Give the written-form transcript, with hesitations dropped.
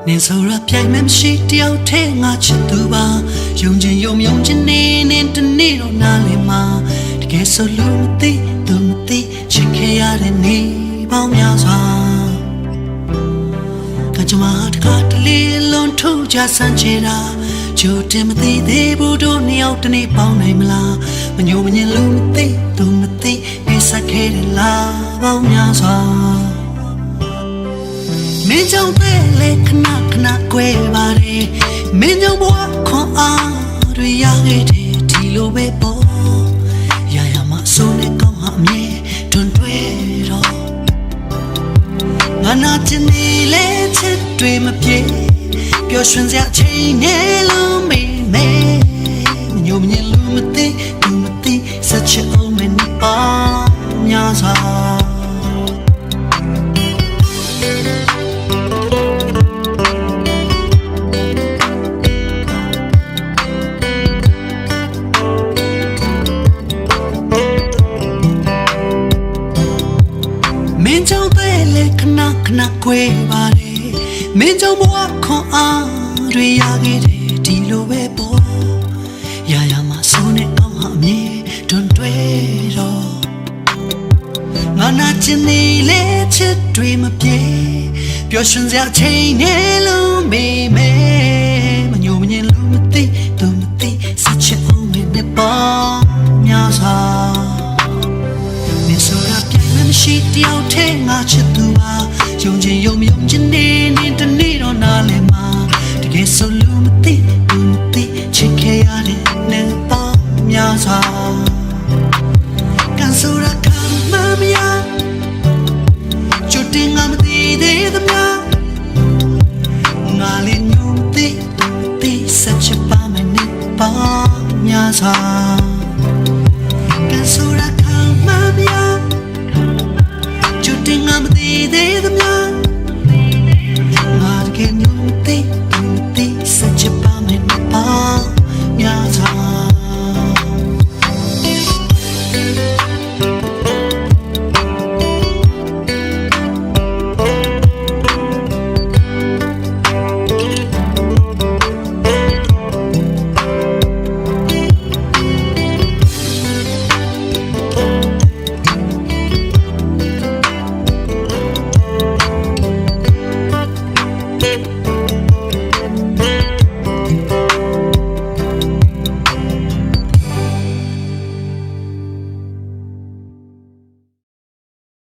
နေဆိုရပြိုင်မှမရှိတယောက်ထဲငါချစ်သူပါယုံချင်ယုံနေတနေ့တော့နားလည်မှာတကယ်ဆိုလူမသိသူမသိချစ်ခဲ့ရတဲ့နေပေါင်းများစွာကကြမှာတကားတလေးလုံးထူကြဆန်းချေတာကြိုတင်မသိသေးဘူးတို့နှစ်ယောက်တနေ့ပေါင်းနိုင်မလားမညိုမညင်လူမသိသူမသိနေစခဲ့တဲ့လားပေါင်းများစွာမင်းကြောင့်ပဲလေခဏကွယ်ပါတယ်မင်းကြောင့်ဘဝခွန်အားတွေရခဲ့တယ်ဒီလိုပဲပေါ့ရရမဆိုးနဲ့ကောင်းဟာအမြဲတွန်တွဲတော့ငါနာချင်နေလေချစ်တွေမပြေပျော်ရွှင်စရာချိန်နဲ့လုံးမေးမေးမညိုမညင်လူမသိသူမသိစချစ်အောင်မင်းပါများစွာမင်းကြောင့်ပဲလေခဏကွယ်ပါတယ်မင်းကြောင့်ဘဝခွန်အားတွေရခဲ့တယ်ဒီလိုပဲပေါ့ရရမဆိုးနဲ့ကောင်းဟာအမြဲတွန်တွဲတော့ငါနာချင်နေလေချစ်တွေမပြေပျော်ရွှင်စရာချိန်နဲ့လုံးမေးမေးမညိုမညင်လူမသိသူမသိစချစ်အောင်မင်းပေါ့များစွာမင်းဆိုရပြိုင်မှမရှိတယောက်ထဲငါချစ်သူပါယုံချင်နေတနေ့တော့နားလည်မှာတကယ်ဆိုလူမသိသူမသိချစ်ခဲ့ရတဲ့နေပေါင်းများစွာကန်ဆိုရကမမယာချူတင်ငါမသိသေးသမျှငါလည်းညုံသိသူမသိစချစ်ပါမယ်နေပေါင်းများစွာ